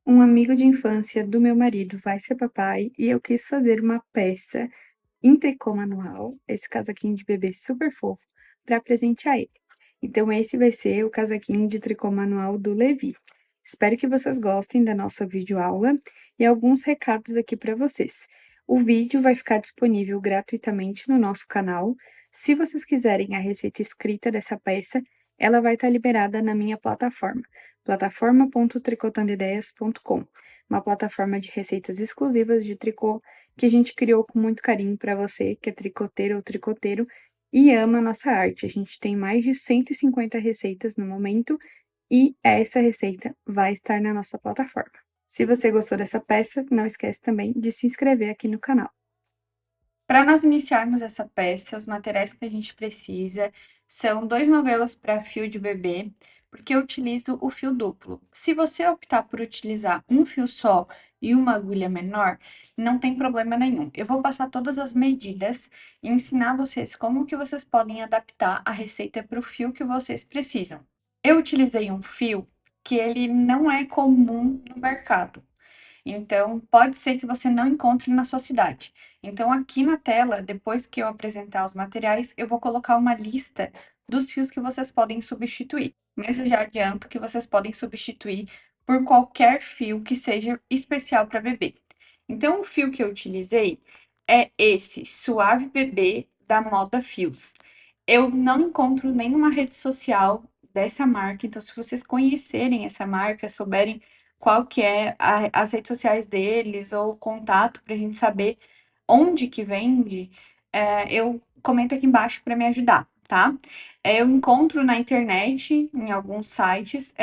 Um amigo de infância do meu marido vai ser papai e eu quis fazer uma peça em tricô manual, esse casaquinho de bebê super fofo, para presentear ele. Então, esse vai ser o casaquinho de tricô manual do Levi. Espero que vocês gostem da nossa videoaula e alguns recados aqui para vocês. O vídeo vai ficar disponível gratuitamente no nosso canal. Se vocês quiserem a receita escrita dessa peça, ela vai estar liberada na minha plataforma, plataforma.tricotandideias.com, uma plataforma de receitas exclusivas de tricô que a gente criou com muito carinho para você, que é tricoteira ou tricoteiro e ama a nossa arte. A gente tem mais de 150 receitas no momento e essa receita vai estar na nossa plataforma. Se você gostou dessa peça, não esquece também de se inscrever aqui no canal. Para nós iniciarmos essa peça, os materiais que a gente precisa são 2 novelos para fio de bebê, porque eu utilizo o fio duplo. Se você optar por utilizar um fio só e uma agulha menor, não tem problema nenhum. Eu vou passar todas as medidas e ensinar vocês como que vocês podem adaptar a receita para o fio que vocês precisam. Eu utilizei um fio que ele não é comum no mercado. Então, pode ser que você não encontre na sua cidade. Então, aqui na tela, depois que eu apresentar os materiais, eu vou colocar uma lista dos fios que vocês podem substituir. Mas eu já adianto que vocês podem substituir por qualquer fio que seja especial para bebê. Então, o fio que eu utilizei é esse Suave Bebê da Moda Fios. Eu não encontro nenhuma rede social dessa marca, então se vocês conhecerem essa marca, souberem qual que é as redes sociais deles ou o contato para a gente saber onde que vende, eu comento aqui embaixo para me ajudar, tá? Eu encontro na internet, em alguns sites,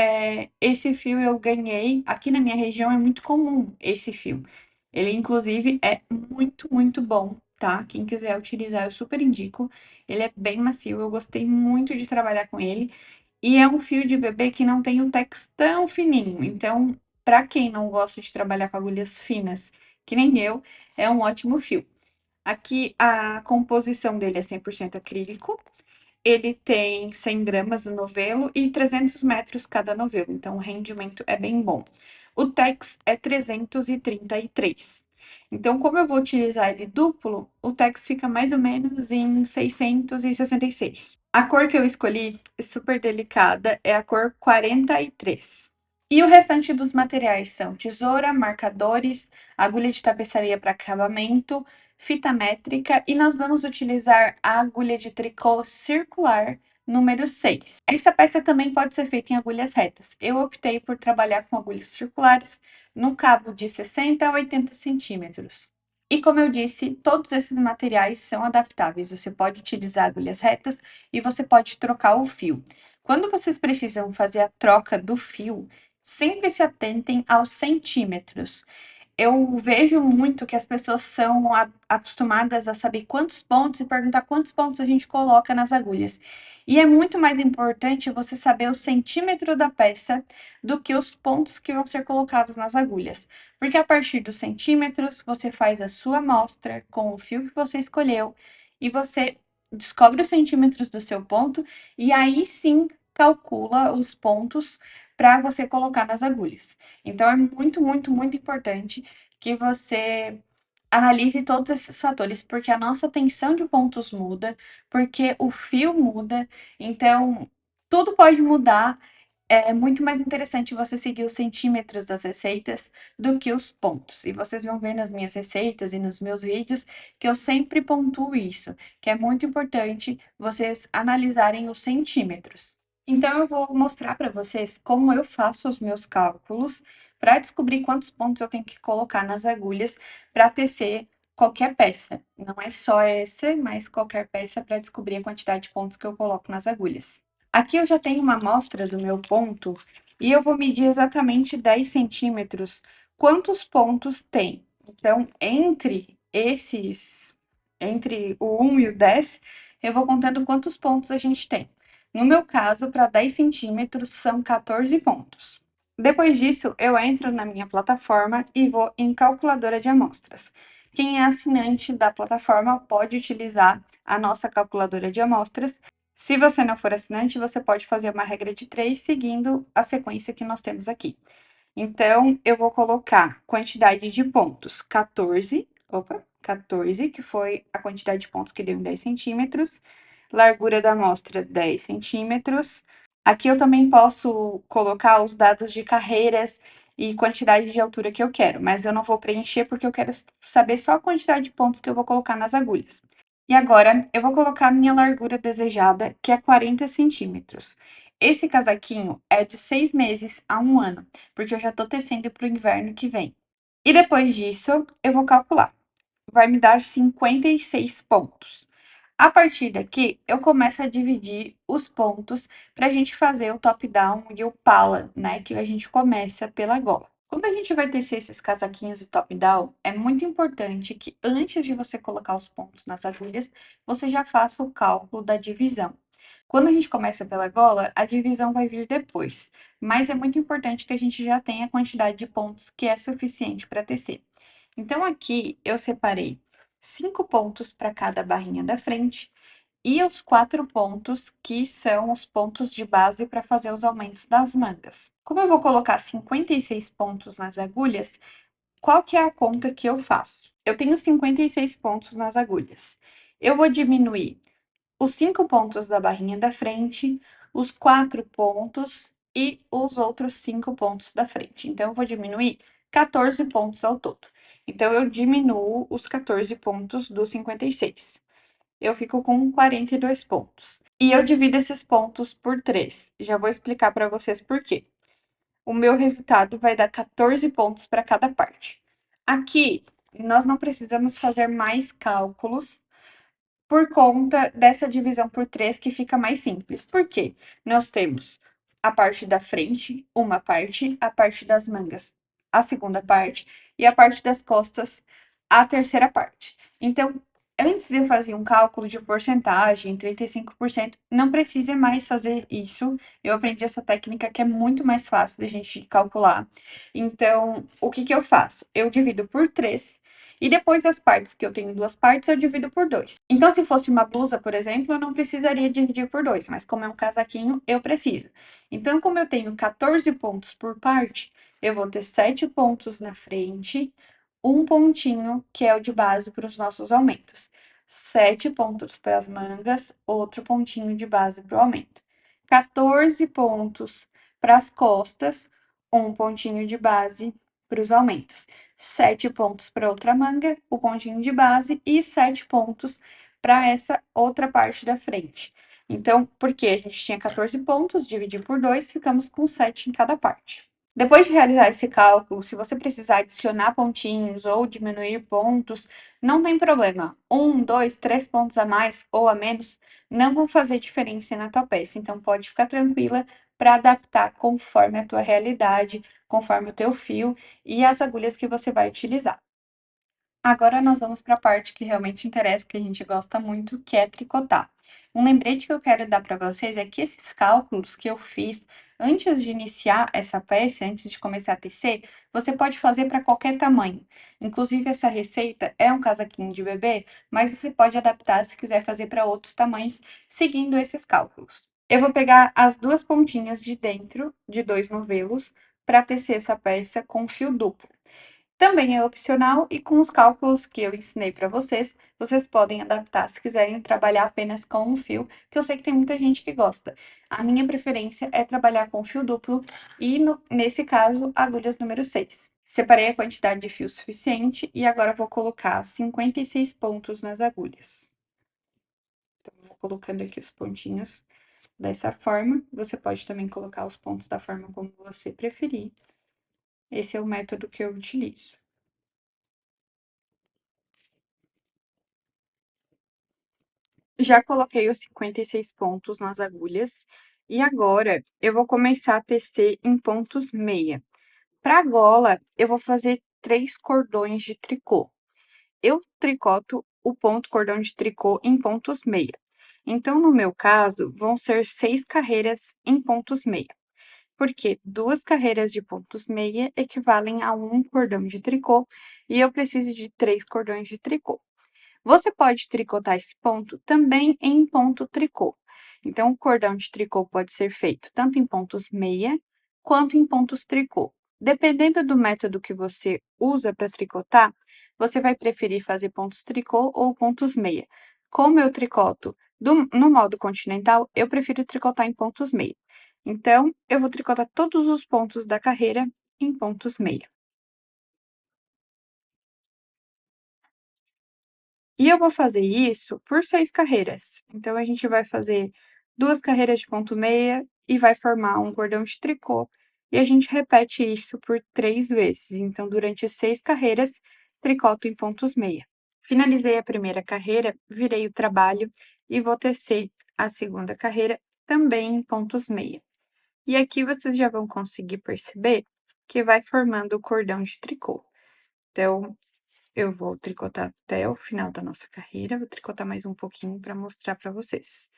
esse fio eu ganhei, aqui na minha região é muito comum esse fio. Ele, inclusive, é muito, muito bom, tá? Quem quiser utilizar, eu super indico. Ele é bem macio, eu gostei muito de trabalhar com ele. E é um fio de bebê que não tem um tex tão fininho. Então, para quem não gosta de trabalhar com agulhas finas, que nem eu, é um ótimo fio. Aqui a composição dele é 100% acrílico. Ele tem 100 gramas no novelo e 300 metros cada novelo, então o rendimento é bem bom. O Tex é 333. Então, como eu vou utilizar ele duplo, o Tex fica mais ou menos em 666. A cor que eu escolhi, é super delicada, é a cor 43. E o restante dos materiais são tesoura, marcadores, agulha de tapeçaria para acabamento, fita métrica e nós vamos utilizar a agulha de tricô circular número 6. Essa peça também pode ser feita em agulhas retas. Eu optei por trabalhar com agulhas circulares no cabo de 60 a 80 centímetros. E como eu disse, todos esses materiais são adaptáveis. Você pode utilizar agulhas retas e você pode trocar o fio. Quando vocês precisam fazer a troca do fio, sempre se atentem aos centímetros. Eu vejo muito que as pessoas são acostumadas a saber quantos pontos e perguntar quantos pontos a gente coloca nas agulhas. E é muito mais importante você saber o centímetro da peça do que os pontos que vão ser colocados nas agulhas. Porque a partir dos centímetros, você faz a sua amostra com o fio que você escolheu e você descobre os centímetros do seu ponto e aí sim calcula os pontos para você colocar nas agulhas. Então é muito, muito, muito importante que você analise todos esses fatores, porque a nossa tensão de pontos muda, porque o fio muda, então tudo pode mudar. É muito mais interessante você seguir os centímetros das receitas do que os pontos. E vocês vão ver nas minhas receitas e nos meus vídeos que eu sempre pontuo isso, que é muito importante vocês analisarem os centímetros. Então, eu vou mostrar para vocês como eu faço os meus cálculos para descobrir quantos pontos eu tenho que colocar nas agulhas para tecer qualquer peça. Não é só essa, mas qualquer peça para descobrir a quantidade de pontos que eu coloco nas agulhas. Aqui eu já tenho uma amostra do meu ponto e eu vou medir exatamente 10 centímetros quantos pontos tem. Então, entre o 1 e o 10, eu vou contando quantos pontos a gente tem. No meu caso, para 10 centímetros, são 14 pontos. Depois disso, eu entro na minha plataforma e vou em calculadora de amostras. Quem é assinante da plataforma pode utilizar a nossa calculadora de amostras. Se você não for assinante, você pode fazer uma regra de 3 seguindo a sequência que nós temos aqui. Então, eu vou colocar quantidade de pontos 14, que foi a quantidade de pontos que deu em 10 centímetros. Largura da amostra, 10 centímetros. Aqui eu também posso colocar os dados de carreiras e quantidade de altura que eu quero, mas eu não vou preencher porque eu quero saber só a quantidade de pontos que eu vou colocar nas agulhas. E agora, eu vou colocar a minha largura desejada, que é 40 centímetros. Esse casaquinho é de 6 meses a 1 ano, porque eu já tô tecendo para o inverno que vem. E depois disso, eu vou calcular. Vai me dar 56 pontos. A partir daqui, eu começo a dividir os pontos para a gente fazer o top-down e o pala, né? Que a gente começa pela gola. Quando a gente vai tecer esses casaquinhos de top-down, é muito importante que antes de você colocar os pontos nas agulhas, você já faça o cálculo da divisão. Quando a gente começa pela gola, a divisão vai vir depois, mas é muito importante que a gente já tenha a quantidade de pontos que é suficiente para tecer. Então, aqui eu separei 5 pontos para cada barrinha da frente e os 4 pontos que são os pontos de base para fazer os aumentos das mangas. Como eu vou colocar 56 pontos nas agulhas, qual que é a conta que eu faço? Eu tenho 56 pontos nas agulhas. Eu vou diminuir os 5 pontos da barrinha da frente, os 4 pontos e os outros 5 pontos da frente. Então, eu vou diminuir 14 pontos ao todo. Então, eu diminuo os 14 pontos dos 56. Eu fico com 42 pontos. E eu divido esses pontos por 3. Já vou explicar para vocês por quê. O meu resultado vai dar 14 pontos para cada parte. Aqui, nós não precisamos fazer mais cálculos por conta dessa divisão por 3 que fica mais simples. Por quê? Nós temos a parte da frente, uma parte, a parte das mangas, a segunda parte, e a parte das costas, a terceira parte. Então, antes eu fazia um cálculo de porcentagem, 35%, não precisa mais fazer isso. Eu aprendi essa técnica que é muito mais fácil da gente calcular. Então, o que que eu faço? Eu divido por 3 e depois as partes, que eu tenho duas partes, eu divido por 2. Então, se fosse uma blusa, por exemplo, eu não precisaria dividir por 2, mas como é um casaquinho, eu preciso. Então, como eu tenho 14 pontos por parte, eu vou ter 7 pontos na frente, um pontinho, que é o de base para os nossos aumentos. 7 pontos para as mangas, outro pontinho de base para o aumento. 14 pontos para as costas, um pontinho de base para os aumentos. 7 pontos para outra manga, o pontinho de base, e 7 pontos para essa outra parte da frente. Então, porque a gente tinha 14 pontos, dividir por 2, ficamos com 7 em cada parte. Depois de realizar esse cálculo, se você precisar adicionar pontinhos ou diminuir pontos, não tem problema. 1, 2, 3 pontos a mais ou a menos não vão fazer diferença na tua peça. Então, pode ficar tranquila para adaptar conforme a tua realidade, conforme o teu fio e as agulhas que você vai utilizar. Agora nós vamos para a parte que realmente interessa, que a gente gosta muito, que é tricotar. Um lembrete que eu quero dar para vocês é que esses cálculos que eu fiz antes de iniciar essa peça, antes de começar a tecer, você pode fazer para qualquer tamanho. Inclusive, essa receita é um casaquinho de bebê, mas você pode adaptar se quiser fazer para outros tamanhos, seguindo esses cálculos. Eu vou pegar as duas pontinhas de dentro de 2 novelos para tecer essa peça com fio duplo. Também é opcional e com os cálculos que eu ensinei para vocês, vocês podem adaptar se quiserem trabalhar apenas com um fio, que eu sei que tem muita gente que gosta. A minha preferência é trabalhar com fio duplo e, nesse caso, agulhas número 6. Separei a quantidade de fio suficiente e agora vou colocar 56 pontos nas agulhas. Então, vou colocando aqui os pontinhos dessa forma. Você pode também colocar os pontos da forma como você preferir. Esse é o método que eu utilizo. Já coloquei os 56 pontos nas agulhas e agora eu vou começar a tecer em pontos meia. Para a gola, eu vou fazer 3 cordões de tricô. Eu tricoto o ponto cordão de tricô em pontos meia. Então, no meu caso, vão ser 6 carreiras em pontos meia, porque 2 carreiras de pontos meia equivalem a um cordão de tricô e eu preciso de 3 cordões de tricô. Você pode tricotar esse ponto também em ponto tricô. Então, o cordão de tricô pode ser feito tanto em pontos meia quanto em pontos tricô. Dependendo do método que você usa para tricotar, você vai preferir fazer pontos tricô ou pontos meia. Como eu tricoto no modo continental, eu prefiro tricotar em pontos meia. Então, eu vou tricotar todos os pontos da carreira em pontos meia. E eu vou fazer isso por 6 carreiras. Então, a gente vai fazer 2 carreiras de ponto meia e vai formar um cordão de tricô. E a gente repete isso por 3 vezes. Então, durante 6 carreiras, tricoto em pontos meia. Finalizei a primeira carreira, virei o trabalho e vou tecer a segunda carreira também em pontos meia. E aqui vocês já vão conseguir perceber que vai formando o cordão de tricô. Então, eu vou tricotar até o final da nossa carreira, vou tricotar mais um pouquinho para mostrar para vocês.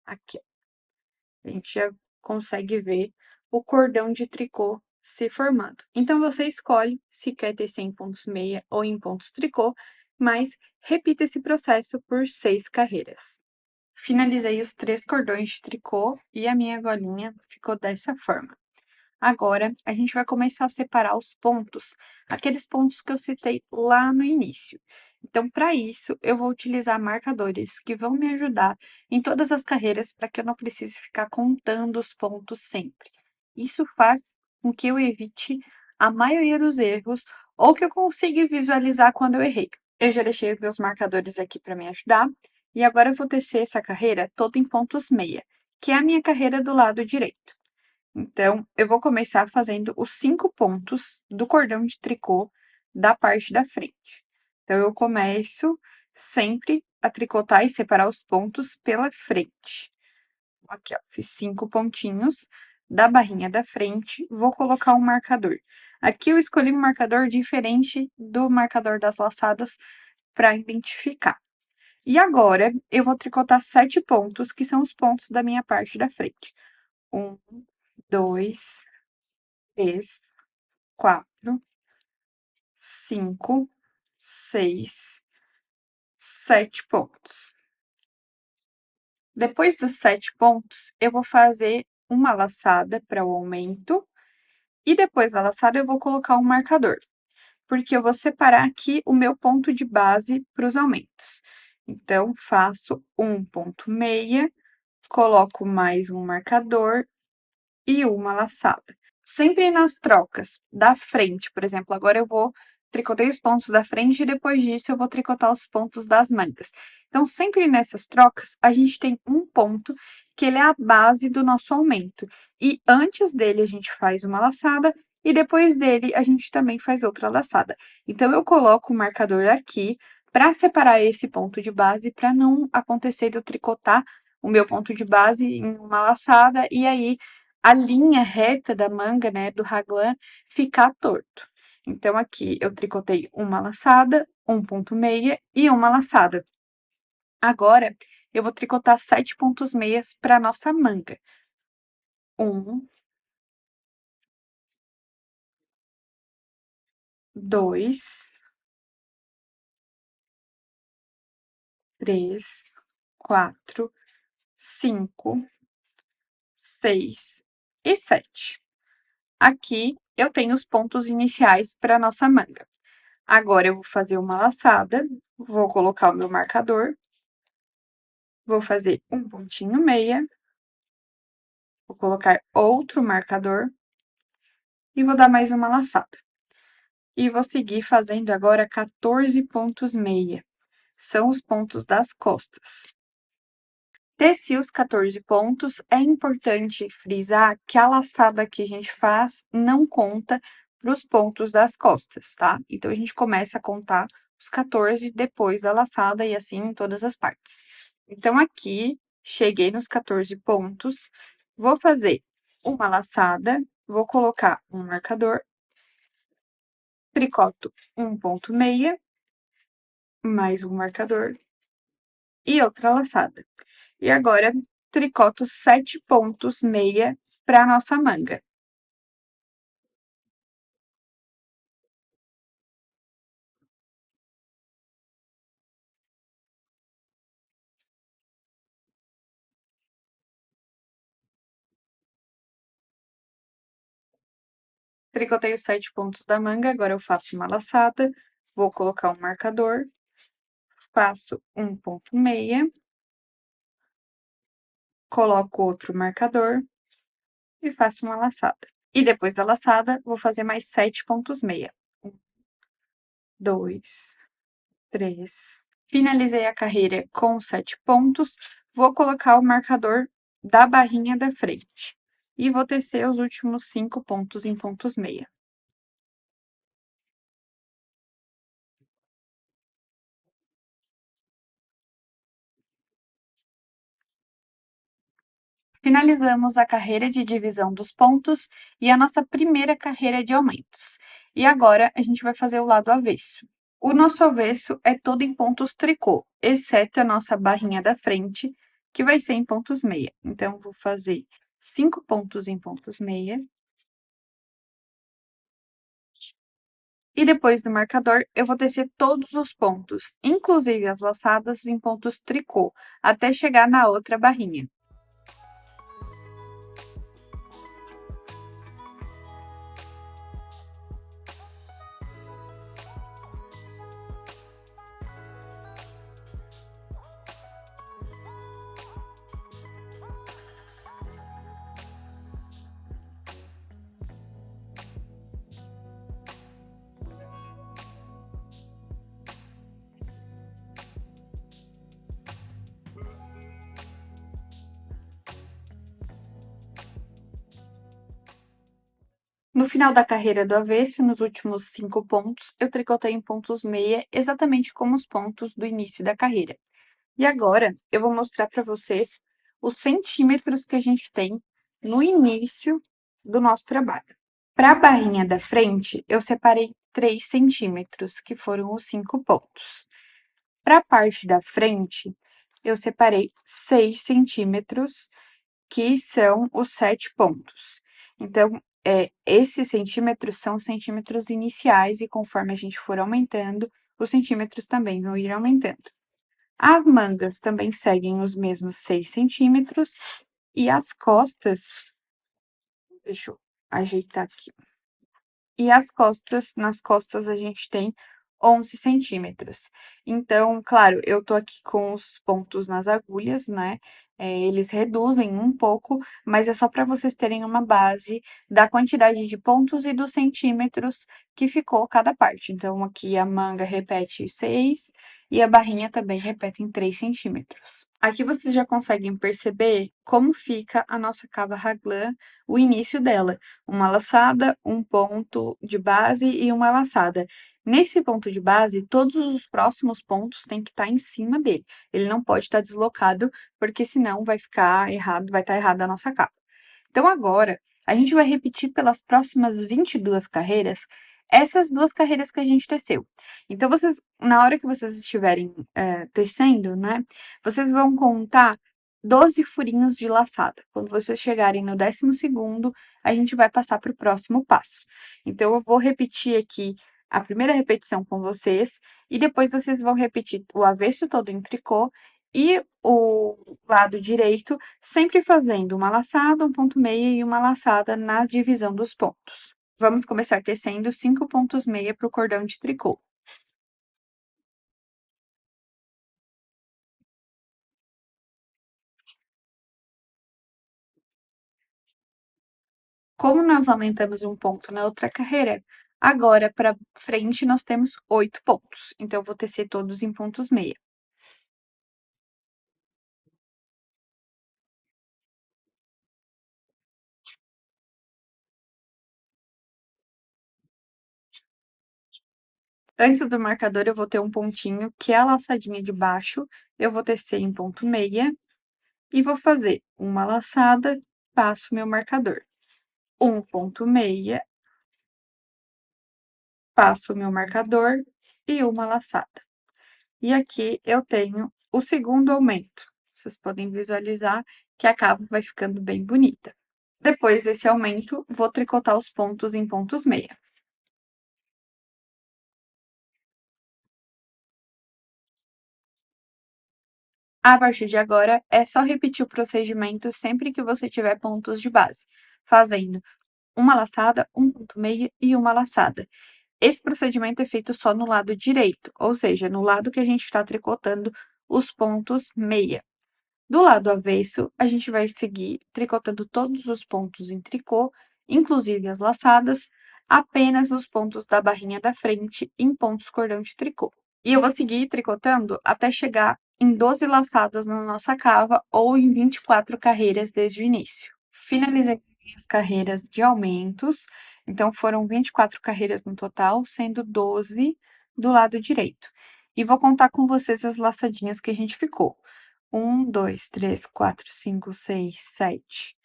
Aqui, ó, a gente já consegue ver o cordão de tricô se formando. Então, você escolhe se quer tecer em pontos meia ou em pontos tricô, mas repita esse processo por 6 carreiras. Finalizei os 3 cordões de tricô e a minha golinha ficou dessa forma. Agora, a gente vai começar a separar os pontos, aqueles pontos que eu citei lá no início. Então, para isso, eu vou utilizar marcadores que vão me ajudar em todas as carreiras para que eu não precise ficar contando os pontos sempre. Isso faz com que eu evite a maioria dos erros ou que eu consiga visualizar quando eu errei. Eu já deixei meus marcadores aqui para me ajudar e agora eu vou tecer essa carreira toda em pontos meia, que é a minha carreira do lado direito. Então, eu vou começar fazendo os 5 pontos do cordão de tricô da parte da frente. Então, eu começo sempre a tricotar e separar os pontos pela frente. Aqui, ó, fiz 5 pontinhos da barrinha da frente, vou colocar um marcador. Aqui eu escolhi um marcador diferente do marcador das laçadas para identificar. E agora, eu vou tricotar 7 pontos, que são os pontos da minha parte da frente. 1, 2, 3, 4, 5, 6, 7 pontos. Depois dos 7 pontos, eu vou fazer uma laçada para o aumento e depois da laçada eu vou colocar um marcador, porque eu vou separar aqui o meu ponto de base para os aumentos. Então, faço um ponto meia, coloco mais um marcador e uma laçada. Sempre nas trocas da frente, por exemplo, agora eu vou tricotei os pontos da frente e depois disso eu vou tricotar os pontos das mangas. Então, sempre nessas trocas, a gente tem um ponto que ele é a base do nosso aumento. E antes dele a gente faz uma laçada e depois dele a gente também faz outra laçada. Então, eu coloco o marcador aqui para separar esse ponto de base, para não acontecer de eu tricotar o meu ponto de base em uma laçada e aí a linha reta da manga, né, do raglan, ficar torto. Então, aqui eu tricotei uma laçada, um ponto meia e uma laçada. Agora, eu vou tricotar 7 pontos meias para nossa manga. 1, 2, 3, 4, 5, 6 e 7. Aqui eu tenho os pontos iniciais para nossa manga. Agora, eu vou fazer uma laçada, vou colocar o meu marcador, vou fazer um pontinho meia, vou colocar outro marcador e vou dar mais uma laçada. E vou seguir fazendo agora 14 pontos meia, são os pontos das costas. Teci os 14 pontos, é importante frisar que a laçada que a gente faz não conta para os pontos das costas, tá? Então, a gente começa a contar os 14 depois da laçada e assim em todas as partes. Então, aqui, cheguei nos 14 pontos, vou fazer uma laçada, vou colocar um marcador, tricoto um ponto meia, mais um marcador e outra laçada. E agora, tricoto 7 pontos meia para nossa manga. Tricotei os 7 pontos da manga, agora eu faço uma laçada, vou colocar um marcador, faço um ponto meia, coloco outro marcador e faço uma laçada. E depois da laçada, vou fazer mais 7 pontos meia. 1, 2, 3. Finalizei a carreira com 7 pontos, vou colocar o marcador da barrinha da frente. E vou tecer os últimos 5 pontos em pontos meia. Finalizamos a carreira de divisão dos pontos e a nossa primeira carreira de aumentos. E agora a gente vai fazer o lado avesso. O nosso avesso é todo em pontos tricô, exceto a nossa barrinha da frente, que vai ser em pontos meia. Então, vou fazer 5 pontos em pontos meia. E depois do marcador, eu vou tecer todos os pontos, inclusive as laçadas, em pontos tricô, até chegar na outra barrinha. No final da carreira do avesso, nos últimos 5 pontos, eu tricotei em pontos meia, exatamente como os pontos do início da carreira. E agora, eu vou mostrar para vocês os centímetros que a gente tem no início do nosso trabalho. Para a barrinha da frente, eu separei 3 centímetros, que foram os 5 pontos. Para a parte da frente, eu separei 6 centímetros, que são os 7 pontos. Então, esses centímetros são centímetros iniciais e conforme a gente for aumentando, os centímetros também vão ir aumentando. As mangas também seguem os mesmos 6 centímetros e as costas, deixa eu ajeitar aqui. E as costas, nas costas a gente tem 11 centímetros. Então, claro, eu tô aqui com os pontos nas agulhas, né? Eles reduzem um pouco, mas é só para vocês terem uma base da quantidade de pontos e dos centímetros que ficou cada parte. Então, aqui a manga repete 6 e a barrinha também repete em 3 centímetros. Aqui vocês já conseguem perceber como fica a nossa cava raglan, o início dela. Uma laçada, um ponto de base e uma laçada. Nesse ponto de base, todos os próximos pontos têm que estar em cima dele. Ele não pode estar deslocado, porque senão vai ficar errado, vai estar errada a nossa capa. Então, agora, a gente vai repetir pelas próximas 22 carreiras, essas 2 carreiras que a gente teceu. Então, vocês, na hora que vocês estiverem tecendo, né, vocês vão contar 12 furinhos de laçada. Quando vocês chegarem no 12º, a gente vai passar para o próximo passo. Então, eu vou repetir aqui a primeira repetição com vocês, e depois vocês vão repetir o avesso todo em tricô e o lado direito, sempre fazendo uma laçada, um ponto meia e uma laçada na divisão dos pontos. Vamos começar tecendo 5 pontos meia para o cordão de tricô. Como nós aumentamos um ponto na outra carreira, agora para frente nós temos 8 pontos. Então, eu vou tecer todos em pontos meia. Antes do marcador, eu vou ter um pontinho, que é a laçadinha de baixo. Eu vou tecer em ponto meia e vou fazer uma laçada, passo meu marcador. Um ponto meia, passo o meu marcador e uma laçada. E aqui eu tenho o segundo aumento. Vocês podem visualizar que a cava vai ficando bem bonita. Depois desse aumento, vou tricotar os pontos em pontos meia. A partir de agora, é só repetir o procedimento sempre que você tiver pontos de base, fazendo uma laçada, um ponto meia e uma laçada. Esse procedimento é feito só no lado direito, ou seja, no lado que a gente está tricotando os pontos meia. Do lado avesso, a gente vai seguir tricotando todos os pontos em tricô, inclusive as laçadas, apenas os pontos da barrinha da frente em pontos cordão de tricô. E eu vou seguir tricotando até chegar em 12 laçadas na nossa cava ou em 24 carreiras desde o início. Finalizei as carreiras de aumentos, então foram 24 carreiras no total, sendo 12 do lado direito. E vou contar com vocês as laçadinhas que a gente ficou. 1, 2, 3, 4, 5, 6, 7,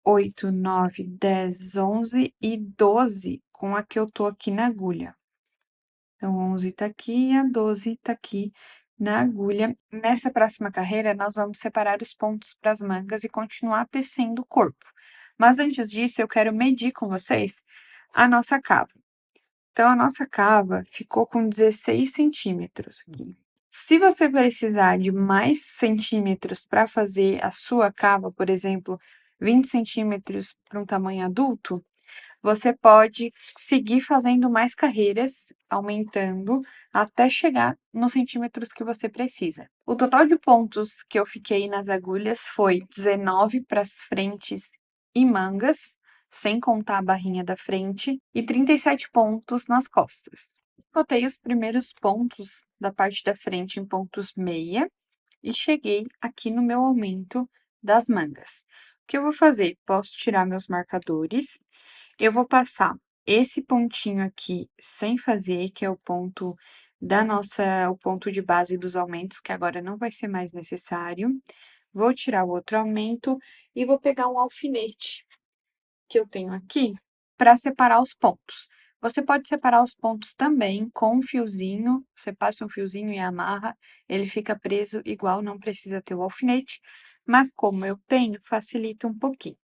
8, 9, 10, 11 e 12 com a que eu tô aqui na agulha. Então, 11 tá aqui e a 12 tá aqui na agulha. Nessa próxima carreira, nós vamos separar os pontos para as mangas e continuar tecendo o corpo. Mas antes disso, eu quero medir com vocês a nossa cava. Então, a nossa cava ficou com 16 centímetros aqui. Se você precisar de mais centímetros para fazer a sua cava, por exemplo, 20 centímetros para um tamanho adulto, você pode seguir fazendo mais carreiras, aumentando, até chegar nos centímetros que você precisa. O total de pontos que eu fiquei nas agulhas foi 19 para as frentes e mangas, sem contar a barrinha da frente, e 37 pontos nas costas. Botei os primeiros pontos da parte da frente em pontos meia e cheguei aqui no meu aumento das mangas. O que eu vou fazer? Posso tirar meus marcadores. Eu vou passar esse pontinho aqui sem fazer, que é o ponto o ponto de base dos aumentos, que agora não vai ser mais necessário. Vou tirar o outro aumento e vou pegar um alfinete que eu tenho aqui para separar os pontos. Você pode separar os pontos também com um fiozinho, você passa um fiozinho e amarra, ele fica preso igual, não precisa ter o alfinete, mas como eu tenho, facilita um pouquinho.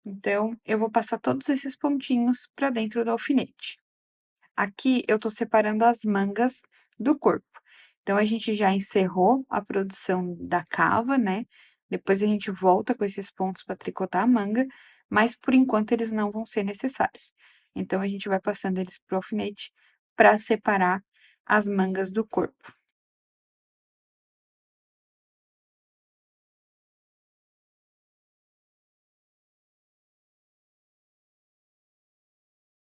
Então, eu vou passar todos esses pontinhos para dentro do alfinete. Aqui eu tô separando as mangas do corpo. Então, a gente já encerrou a produção da cava, né? Depois a gente volta com esses pontos para tricotar a manga, mas por enquanto eles não vão ser necessários. Então, a gente vai passando eles pro alfinete para separar as mangas do corpo.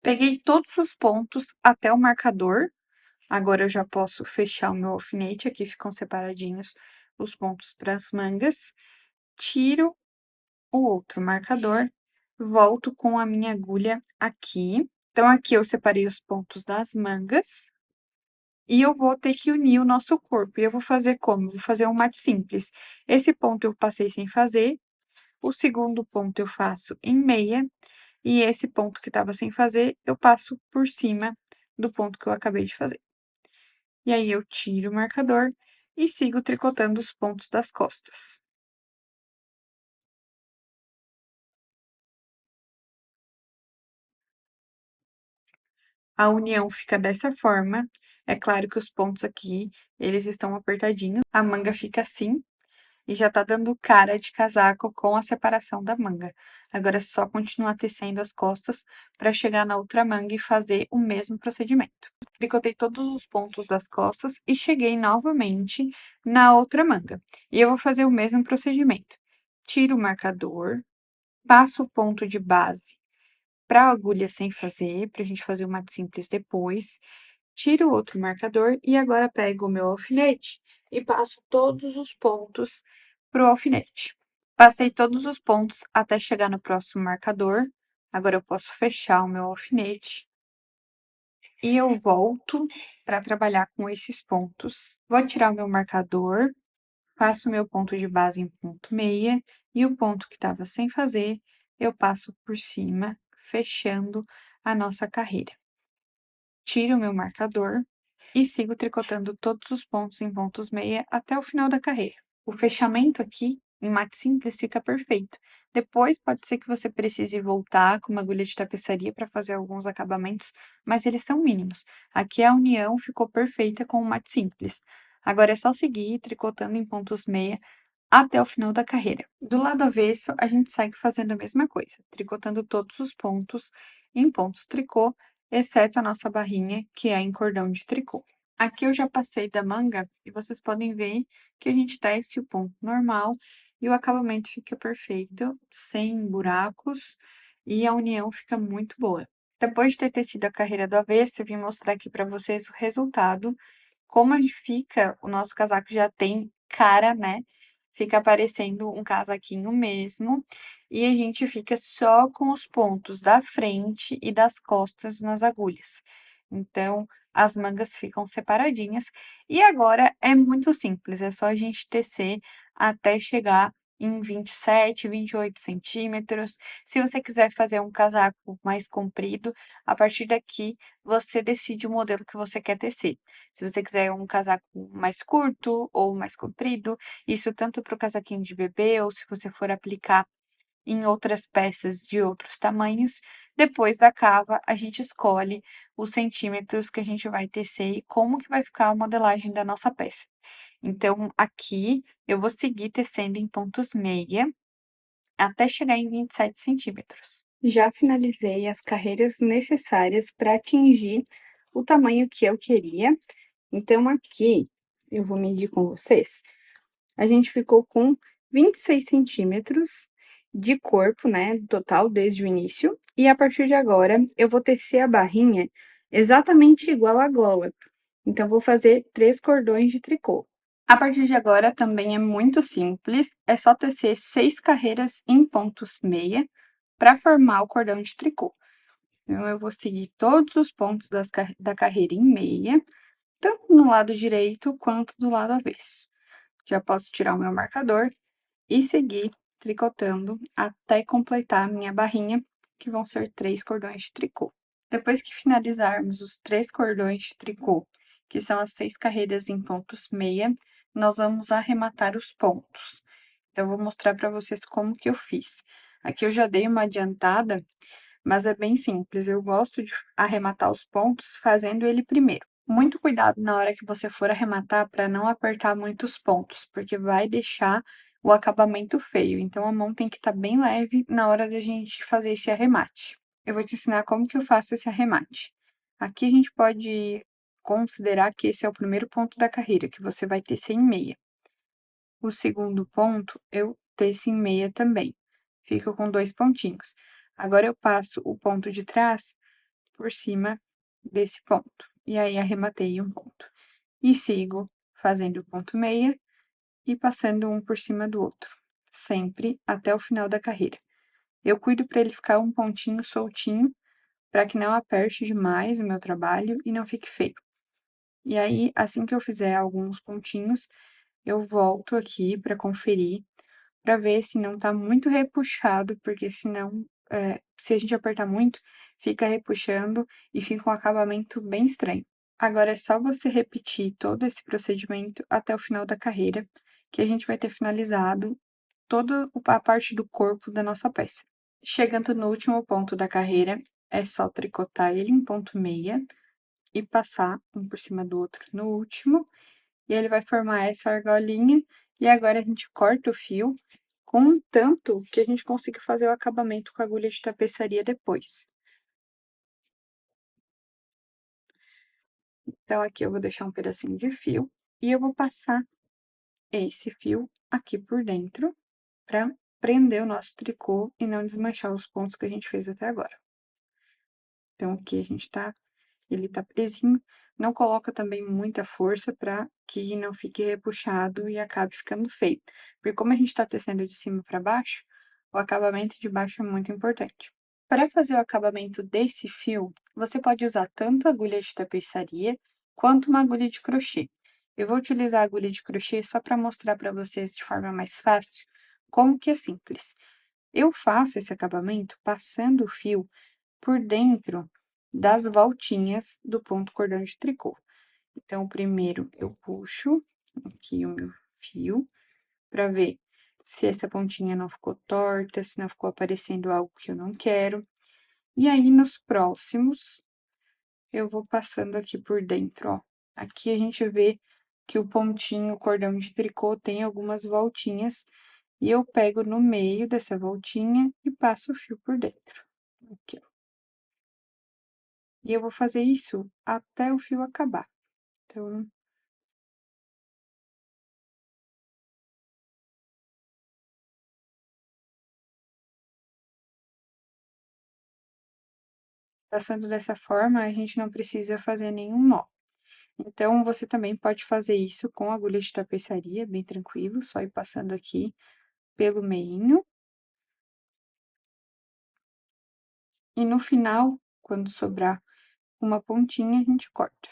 Peguei todos os pontos até o marcador. Agora eu já posso fechar o meu alfinete, aqui ficam separadinhos os pontos para as mangas. Tiro o outro marcador, volto com a minha agulha aqui. Então, aqui eu separei os pontos das mangas. E eu vou ter que unir o nosso corpo. E eu vou fazer como? Eu vou fazer um mate simples. Esse ponto eu passei sem fazer. O segundo ponto eu faço em meia. E esse ponto que estava sem fazer, eu passo por cima do ponto que eu acabei de fazer. E aí eu tiro o marcador e sigo tricotando os pontos das costas. A união fica dessa forma. É claro que os pontos aqui, eles estão apertadinhos. A manga fica assim e já tá dando cara de casaco com a separação da manga. Agora é só continuar tecendo as costas para chegar na outra manga e fazer o mesmo procedimento. Tricotei todos os pontos das costas e cheguei novamente na outra manga. E eu vou fazer o mesmo procedimento. Tiro o marcador, passo o ponto de base para a agulha sem fazer, para a gente fazer o mate simples depois. Tiro o outro marcador e agora pego o meu alfinete e passo todos os pontos pro alfinete. Passei todos os pontos até chegar no próximo marcador. Agora eu posso fechar o meu alfinete e eu volto para trabalhar com esses pontos. Vou tirar o meu marcador, passo o meu ponto de base em ponto meia e o ponto que estava sem fazer, eu passo por cima, fechando a nossa carreira. Tiro o meu marcador e sigo tricotando todos os pontos em pontos meia até o final da carreira. O fechamento aqui, em mate simples, fica perfeito. Depois, pode ser que você precise voltar com uma agulha de tapeçaria para fazer alguns acabamentos, mas eles são mínimos. Aqui a união ficou perfeita com o mate simples. Agora é só seguir tricotando em pontos meia até o final da carreira. Do lado avesso, a gente segue fazendo a mesma coisa, tricotando todos os pontos em pontos tricô, exceto a nossa barrinha, que é em cordão de tricô. Aqui eu já passei da manga e vocês podem ver que a gente tece o ponto normal e o acabamento fica perfeito, sem buracos, e a união fica muito boa. Depois de ter tecido a carreira do avesso, eu vim mostrar aqui para vocês o resultado. Como fica, o nosso casaco já tem cara, né? Fica parecendo um casaquinho mesmo. E a gente fica só com os pontos da frente e das costas nas agulhas. Então, as mangas ficam separadinhas. E agora é muito simples, é só a gente tecer até chegar em 27, 28 centímetros. Se você quiser fazer um casaco mais comprido, a partir daqui você decide o modelo que você quer tecer. Se você quiser um casaco mais curto ou mais comprido, isso tanto para o casaquinho de bebê ou se você for aplicar em outras peças de outros tamanhos, depois da cava a gente escolhe os centímetros que a gente vai tecer e como que vai ficar a modelagem da nossa peça. Então, aqui eu vou seguir tecendo em pontos meia até chegar em 27 centímetros. Já finalizei as carreiras necessárias para atingir o tamanho que eu queria. Então, aqui, eu vou medir com vocês. A gente ficou com 26 centímetros de corpo, né, total, desde o início. E a partir de agora, eu vou tecer a barrinha exatamente igual à gola. Então, vou fazer 3 cordões de tricô. A partir de agora, também é muito simples, é só tecer 6 carreiras em pontos meia para formar o cordão de tricô. Então, eu vou seguir todos os pontos da carreira em meia, tanto no lado direito quanto do lado avesso. Já posso tirar o meu marcador e seguir tricotando até completar a minha barrinha, que vão ser 3 cordões de tricô. Depois que finalizarmos os 3 cordões de tricô, que são as 6 carreiras em pontos meia, nós vamos arrematar os pontos. Então, eu vou mostrar para vocês como que eu fiz. Aqui eu já dei uma adiantada, mas é bem simples. Eu gosto de arrematar os pontos fazendo ele primeiro. Muito cuidado na hora que você for arrematar para não apertar muito os pontos, porque vai deixar o acabamento feio. Então, a mão tem que estar bem leve na hora da gente fazer esse arremate. Eu vou te ensinar como que eu faço esse arremate. Aqui a gente pode considerar que esse é o primeiro ponto da carreira, que você vai tecer em meia. O segundo ponto, eu teço em meia também. Fico com 2 pontinhos. Agora, eu passo o ponto de trás por cima desse ponto. E aí, arrematei um ponto. E sigo fazendo ponto meia e passando um por cima do outro, sempre até o final da carreira. Eu cuido para ele ficar um pontinho soltinho, para que não aperte demais o meu trabalho e não fique feio. E aí, assim que eu fizer alguns pontinhos, eu volto aqui para conferir, para ver se não tá muito repuxado, porque senão, se a gente apertar muito, fica repuxando e fica um acabamento bem estranho. Agora é só você repetir todo esse procedimento até o final da carreira, que a gente vai ter finalizado toda a parte do corpo da nossa peça. Chegando no último ponto da carreira, é só tricotar ele em ponto meia e passar um por cima do outro no último, e ele vai formar essa argolinha, e agora a gente corta o fio com um tanto que a gente consiga fazer o acabamento com a agulha de tapeçaria depois. Então, aqui eu vou deixar um pedacinho de fio, e eu vou passar esse fio aqui por dentro, para prender o nosso tricô e não desmanchar os pontos que a gente fez até agora. Então, aqui a gente ele tá presinho, não coloca também muita força para que não fique repuxado e acabe ficando feio. Porque como a gente tá tecendo de cima para baixo, o acabamento de baixo é muito importante. Para fazer o acabamento desse fio, você pode usar tanto agulha de tapeçaria, quanto uma agulha de crochê. Eu vou utilizar a agulha de crochê só para mostrar para vocês de forma mais fácil como que é simples. Eu faço esse acabamento passando o fio por dentro das voltinhas do ponto cordão de tricô. Então, primeiro eu puxo aqui o meu fio para ver se essa pontinha não ficou torta, se não ficou aparecendo algo que eu não quero. E aí, nos próximos, eu vou passando aqui por dentro, ó. Aqui a gente vê que o pontinho, o cordão de tricô tem algumas voltinhas, e eu pego no meio dessa voltinha e passo o fio por dentro. Aqui, ó. E eu vou fazer isso até o fio acabar. Então, passando dessa forma, a gente não precisa fazer nenhum nó. Então, você também pode fazer isso com agulha de tapeçaria, bem tranquilo, só ir passando aqui pelo meinho. E no final, quando sobrar uma pontinha, a gente corta.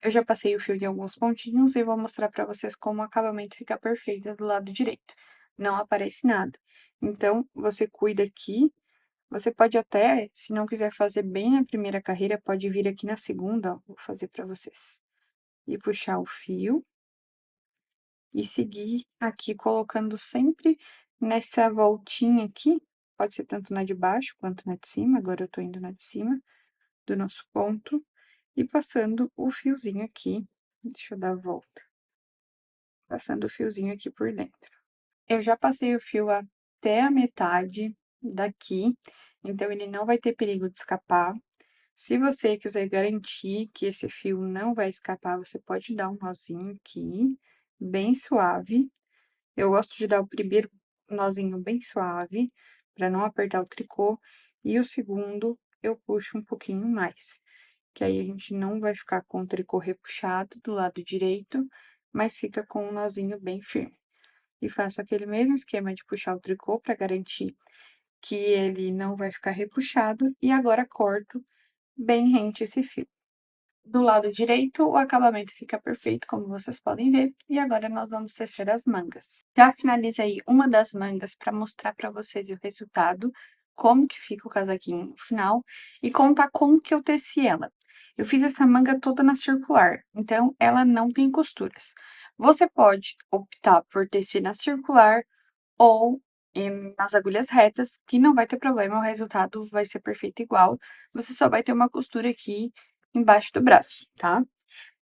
Eu já passei o fio em alguns pontinhos e vou mostrar pra vocês como o acabamento fica perfeito do lado direito. Não aparece nada. Então, você cuida aqui. Você pode até, se não quiser fazer bem na primeira carreira, pode vir aqui na segunda, ó, vou fazer pra vocês. E puxar o fio. E seguir aqui colocando sempre nessa voltinha aqui. Pode ser tanto na de baixo quanto na de cima. Agora eu tô indo na de cima do nosso ponto. E passando o fiozinho aqui. Deixa eu dar a volta. Passando o fiozinho aqui por dentro. Eu já passei o fio até a metade daqui, então ele não vai ter perigo de escapar. Se você quiser garantir que esse fio não vai escapar, você pode dar um nozinho aqui, bem suave. Eu gosto de dar o primeiro nozinho bem suave, para não apertar o tricô, e o segundo eu puxo um pouquinho mais, que aí a gente não vai ficar com o tricô repuxado do lado direito, mas fica com um nozinho bem firme. E faço aquele mesmo esquema de puxar o tricô para garantir que ele não vai ficar repuxado, e agora corto bem rente esse fio. Do lado direito, o acabamento fica perfeito, como vocês podem ver, e agora nós vamos tecer as mangas. Já finalizei uma das mangas para mostrar para vocês o resultado, como que fica o casaquinho no final, e contar como que eu teci ela. Eu fiz essa manga toda na circular, então ela não tem costuras. Você pode optar por tecer na circular ou nas agulhas retas, que não vai ter problema, o resultado vai ser perfeito igual, você só vai ter uma costura aqui embaixo do braço, tá?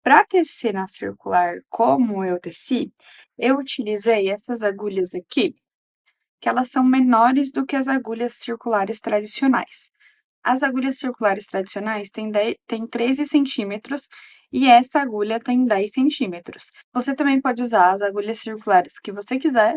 Para tecer na circular, como eu teci, eu utilizei essas agulhas aqui, que elas são menores do que as agulhas circulares tradicionais. As agulhas circulares tradicionais têm 13 centímetros e essa agulha tem 10 centímetros. Você também pode usar as agulhas circulares que você quiser,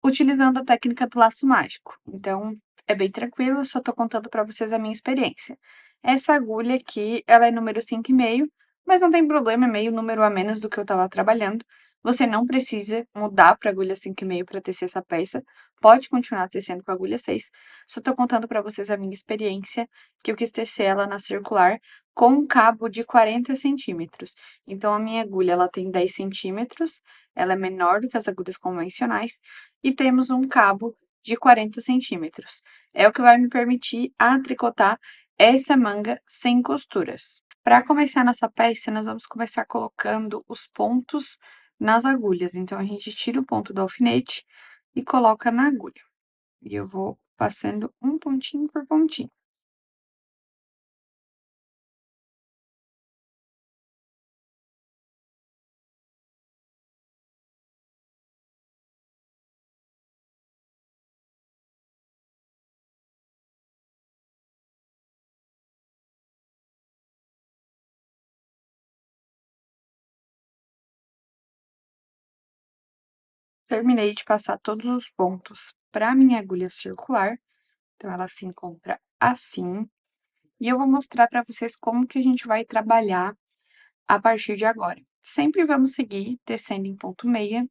utilizando a técnica do laço mágico. Então, é bem tranquilo, só tô contando para vocês a minha experiência. Essa agulha aqui, ela é número 5,5, mas não tem problema, é meio número a menos do que eu estava trabalhando. Você não precisa mudar para agulha 5,5 para tecer essa peça, pode continuar tecendo com a agulha 6. Só tô contando para vocês a minha experiência, que eu quis tecer ela na circular com um cabo de 40 centímetros. Então, a minha agulha, ela tem 10 centímetros, ela é menor do que as agulhas convencionais, e temos um cabo de 40 centímetros. É o que vai me permitir a tricotar essa manga sem costuras. Para começar nossa peça, nós vamos começar colocando os pontos nas agulhas. Então, a gente tira o ponto do alfinete e coloca na agulha. E eu vou passando um pontinho por pontinho. Terminei de passar todos os pontos para minha agulha circular. Então, ela se encontra assim. E eu vou mostrar para vocês como que a gente vai trabalhar a partir de agora. Sempre vamos seguir tecendo em ponto meia.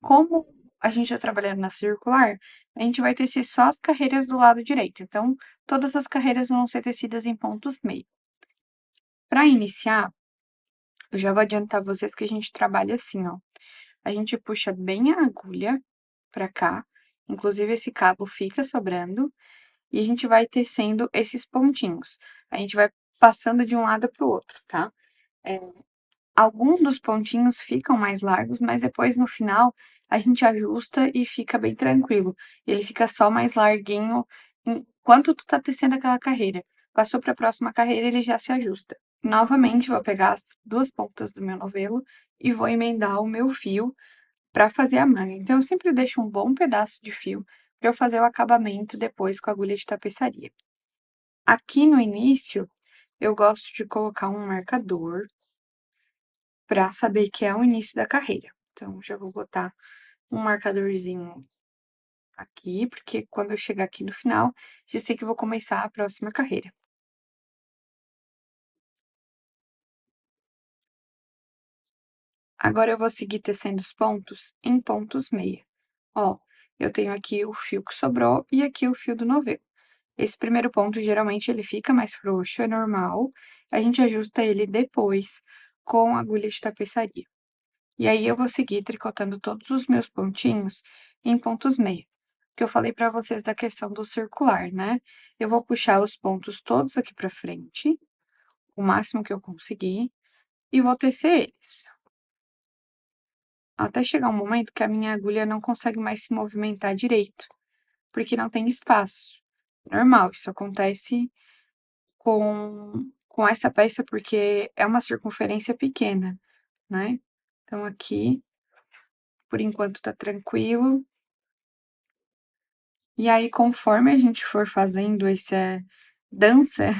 Como a gente está trabalhando na circular, a gente vai tecer só as carreiras do lado direito. Então, todas as carreiras vão ser tecidas em pontos meia. Para iniciar, eu já vou adiantar vocês que a gente trabalha assim, ó. A gente puxa bem a agulha para cá, inclusive esse cabo fica sobrando, e a gente vai tecendo esses pontinhos. A gente vai passando de um lado para o outro, tá? Alguns dos pontinhos ficam mais largos, mas depois no final a gente ajusta e fica bem tranquilo. Ele fica só mais larguinho enquanto tu tá tecendo aquela carreira. Passou para a próxima carreira, ele já se ajusta. Novamente, vou pegar as 2 pontas do meu novelo e vou emendar o meu fio para fazer a manga. Então, eu sempre deixo um bom pedaço de fio para eu fazer o acabamento depois com a agulha de tapeçaria. Aqui no início, eu gosto de colocar um marcador para saber que é o início da carreira. Então, já vou botar um marcadorzinho aqui, porque quando eu chegar aqui no final, já sei que eu vou começar a próxima carreira. Agora eu vou seguir tecendo os pontos em pontos meia. Ó, eu tenho aqui o fio que sobrou e aqui o fio do novelo. Esse primeiro ponto, geralmente, ele fica mais frouxo, é normal. A gente ajusta ele depois com a agulha de tapeçaria. E aí, eu vou seguir tricotando todos os meus pontinhos em pontos meia. Que eu falei pra vocês da questão do circular, né? Eu vou puxar os pontos todos aqui pra frente, o máximo que eu conseguir, e vou tecer eles. Até chegar um momento que a minha agulha não consegue mais se movimentar direito, porque não tem espaço. Normal, isso acontece com essa peça, porque é uma circunferência pequena, né. Então aqui, por enquanto tá tranquilo. E aí, conforme a gente for fazendo essa dança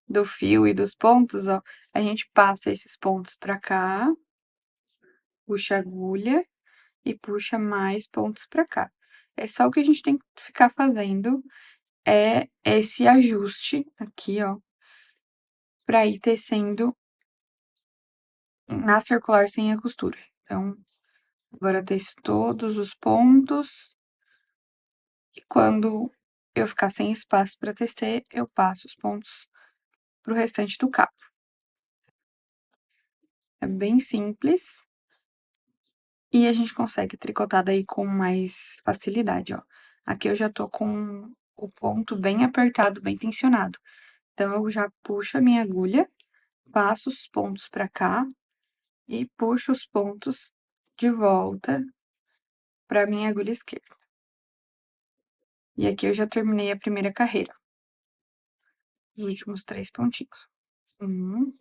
do fio e dos pontos, ó, a gente passa esses pontos pra cá, puxa a agulha e puxa mais pontos pra cá. É só o que a gente tem que ficar fazendo, é esse ajuste aqui, ó, pra ir tecendo na circular sem a costura. Então, agora teço todos os pontos, e quando eu ficar sem espaço para tecer, eu passo os pontos pro restante do cabo. É bem simples, e a gente consegue tricotar daí com mais facilidade, ó. Aqui eu já tô com o ponto bem apertado, bem tensionado. Então, eu já puxo a minha agulha, passo os pontos pra cá e puxo os pontos de volta pra minha agulha esquerda. E aqui eu já terminei a primeira carreira. Os últimos 3 pontinhos. 1,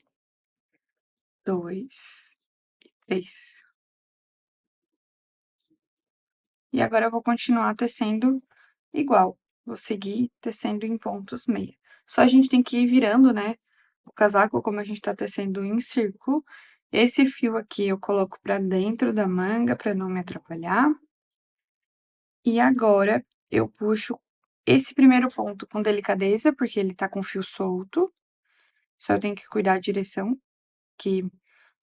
2 e 3. E agora eu vou continuar tecendo igual, vou seguir tecendo em pontos meia. Só a gente tem que ir virando, né, o casaco, como a gente tá tecendo em círculo. Esse fio aqui eu coloco pra dentro da manga, pra não me atrapalhar. E agora eu puxo esse primeiro ponto com delicadeza, porque ele tá com fio solto. Só eu tenho que cuidar da direção, que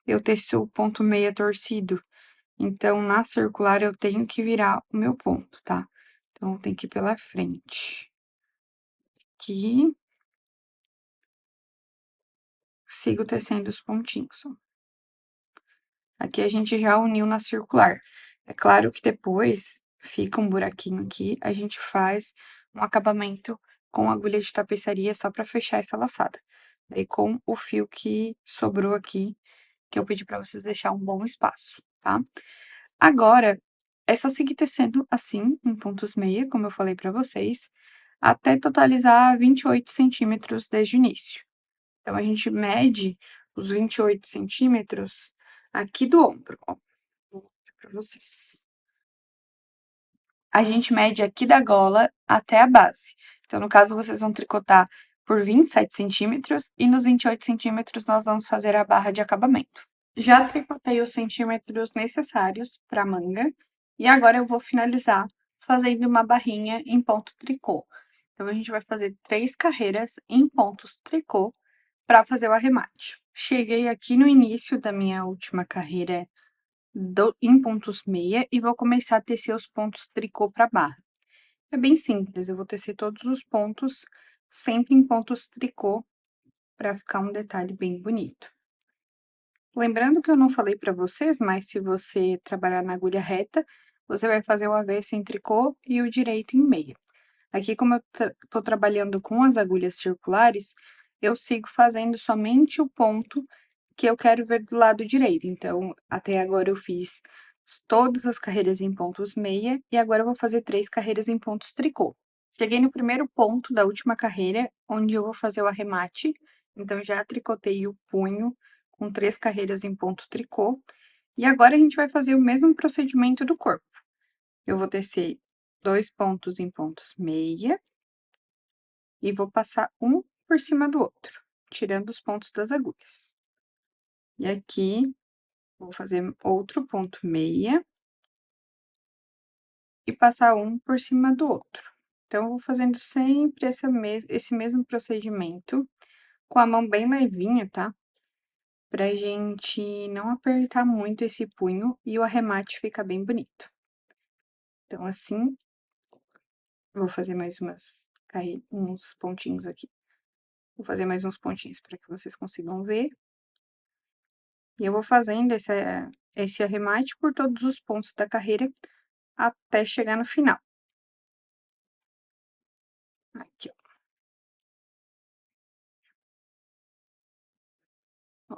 eu teço o ponto meia torcido. Então, na circular, eu tenho que virar o meu ponto, tá? Então, tem que ir pela frente. Aqui. Sigo tecendo os pontinhos, ó. Aqui a gente já uniu na circular. É claro que depois fica um buraquinho aqui, a gente faz um acabamento com agulha de tapeçaria só pra fechar essa laçada. Daí, com o fio que sobrou aqui, que eu pedi pra vocês deixar um bom espaço, tá? Agora, é só seguir tecendo assim, em pontos meia, como eu falei pra vocês, até totalizar 28 centímetros desde o início. Então, a gente mede os 28 centímetros aqui do ombro, ó. Vou mostrar pra vocês. A gente mede aqui da gola até a base. Então, no caso, vocês vão tricotar por 27 centímetros e nos 28 centímetros nós vamos fazer a barra de acabamento. Já tricotei os centímetros necessários para a manga e agora eu vou finalizar fazendo uma barrinha em ponto tricô. Então, a gente vai fazer 3 carreiras em pontos tricô para fazer o arremate. Cheguei aqui no início da minha última carreira em pontos meia e vou começar a tecer os pontos tricô para barra. É bem simples, eu vou tecer todos os pontos sempre em pontos tricô para ficar um detalhe bem bonito. Lembrando que eu não falei para vocês, mas se você trabalhar na agulha reta, você vai fazer o avesso em tricô e o direito em meia. Aqui, como eu tô trabalhando com as agulhas circulares, eu sigo fazendo somente o ponto que eu quero ver do lado direito. Então, até agora eu fiz todas as carreiras em pontos meia e agora eu vou fazer 3 carreiras em pontos tricô. Cheguei no primeiro ponto da última carreira, onde eu vou fazer o arremate Então, já tricotei o punho com 3 carreiras em ponto tricô. E agora a gente vai fazer o mesmo procedimento do corpo. Eu vou tecer 2 pontos em pontos meia e vou passar um por cima do outro, tirando os pontos das agulhas. E aqui, vou fazer outro ponto meia e passar um por cima do outro. Então, eu vou fazendo sempre esse mesmo procedimento, com a mão bem levinha, tá? Pra gente não apertar muito esse punho e o arremate ficar bem bonito. Então, assim, vou fazer mais uns pontinhos aqui. Vou fazer mais uns pontinhos para que vocês consigam ver. E eu vou fazendo esse arremate por todos os pontos da carreira até chegar no final. Aqui, ó.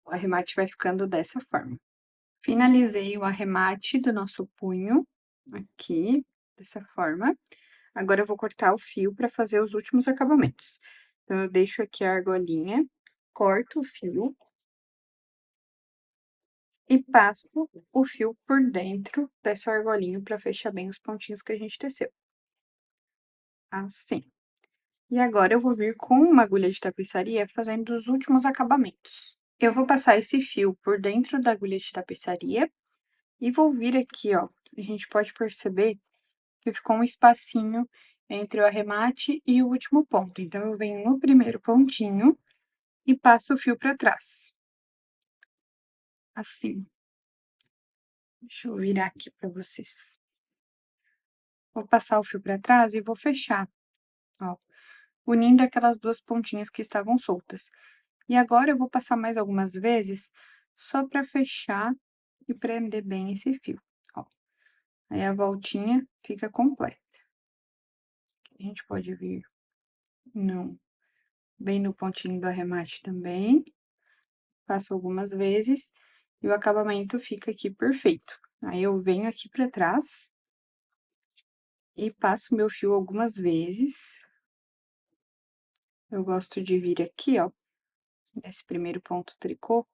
O arremate vai ficando dessa forma. Finalizei o arremate do nosso punho, aqui, dessa forma. Agora, eu vou cortar o fio para fazer os últimos acabamentos. Então, eu deixo aqui a argolinha, corto o fio e passo o fio por dentro dessa argolinha para fechar bem os pontinhos que a gente teceu. Assim. E agora, eu vou vir com uma agulha de tapeçaria fazendo os últimos acabamentos. Eu vou passar esse fio por dentro da agulha de tapeçaria e vou vir aqui, ó. A gente pode perceber que ficou um espacinho entre o arremate e o último ponto. Então, eu venho no primeiro pontinho e passo o fio para trás. Assim. Deixa eu virar aqui para vocês. Vou passar o fio para trás e vou fechar, ó, unindo aquelas duas pontinhas que estavam soltas. E agora, eu vou passar mais algumas vezes, só para fechar e prender bem esse fio, ó. Aí, a voltinha fica completa. A gente pode vir bem no pontinho do arremate também. Passo algumas vezes e o acabamento fica aqui perfeito. Aí, eu venho aqui para trás e passo meu fio algumas vezes. Eu gosto de vir aqui, ó, nesse primeiro ponto tricô,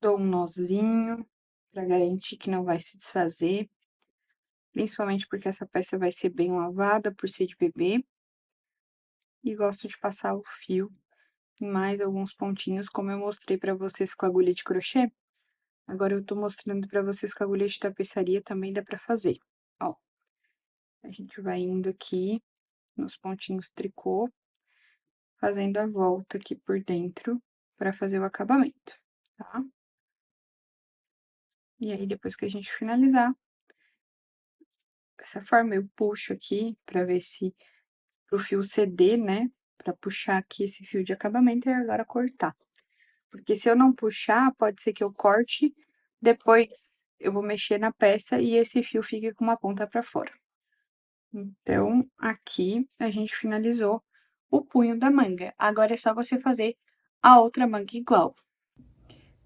dou um nozinho para garantir que não vai se desfazer, principalmente porque essa peça vai ser bem lavada por ser de bebê. E gosto de passar o fio em mais alguns pontinhos, como eu mostrei para vocês com a agulha de crochê. Agora, eu tô mostrando para vocês com a agulha de tapeçaria também dá para fazer, ó. A gente vai indo aqui nos pontinhos tricô, fazendo a volta aqui por dentro para fazer o acabamento, tá? E aí, depois que a gente finalizar, dessa forma, eu puxo aqui para ver se o fio ceder, né? Para puxar aqui esse fio de acabamento e agora cortar. Porque se eu não puxar, pode ser que eu corte, depois eu vou mexer na peça e esse fio fique com uma ponta para fora. Então, aqui a gente finalizou o punho da manga. Agora é só você fazer a outra manga igual.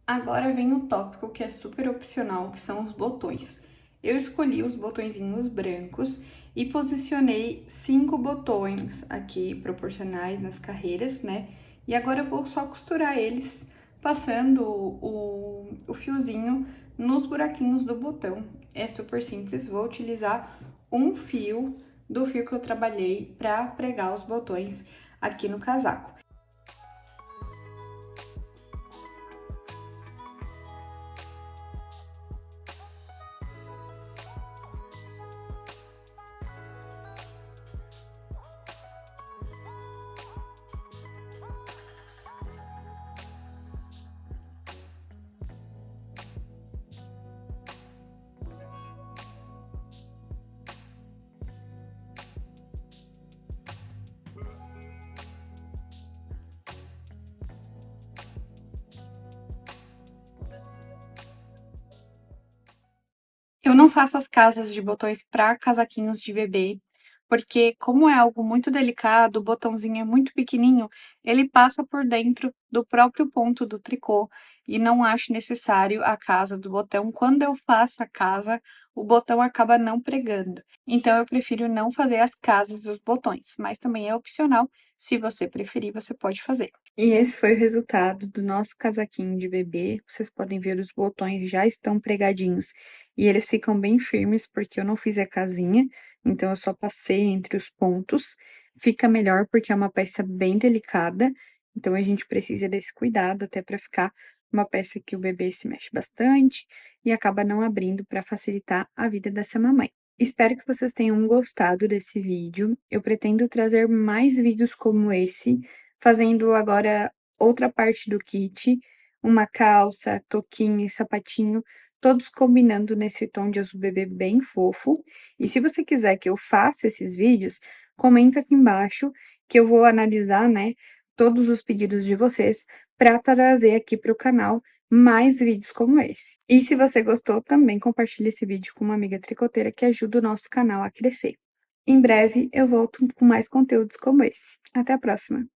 Agora vem o tópico que é super opcional, que são os botões. Eu escolhi os botõezinhos brancos e posicionei 5 botões aqui proporcionais nas carreiras, né? E agora eu vou só costurar eles, passando o fiozinho nos buraquinhos do botão. É super simples, vou utilizar um fio do fio que eu trabalhei para pregar os botões aqui no casaco. Eu não faço as casas de botões para casaquinhos de bebê, porque como é algo muito delicado, o botãozinho é muito pequenininho, ele passa por dentro do próprio ponto do tricô. e não acho necessário a casa do botão. Quando eu faço a casa, o botão acaba não pregando. Então eu prefiro não fazer as casas dos botões, mas também é opcional. Se você preferir, você pode fazer. E esse foi o resultado do nosso casaquinho de bebê. Vocês podem ver os botões já estão pregadinhos e eles ficam bem firmes porque eu não fiz a casinha, então eu só passei entre os pontos. Fica melhor porque é uma peça bem delicada, então a gente precisa desse cuidado até para ficar uma peça que o bebê se mexe bastante e acaba não abrindo para facilitar a vida dessa mamãe. Espero que vocês tenham gostado desse vídeo. Eu pretendo trazer mais vídeos como esse, fazendo agora outra parte do kit, uma calça, toquinho e sapatinho, todos combinando nesse tom de azul bebê bem fofo. E se você quiser que eu faça esses vídeos, comenta aqui embaixo que eu vou analisar, né, todos os pedidos de vocês para trazer aqui para o canal mais vídeos como esse. E se você gostou, também compartilhe esse vídeo com uma amiga tricoteira que ajuda o nosso canal a crescer. Em breve eu volto com mais conteúdos como esse. Até a próxima!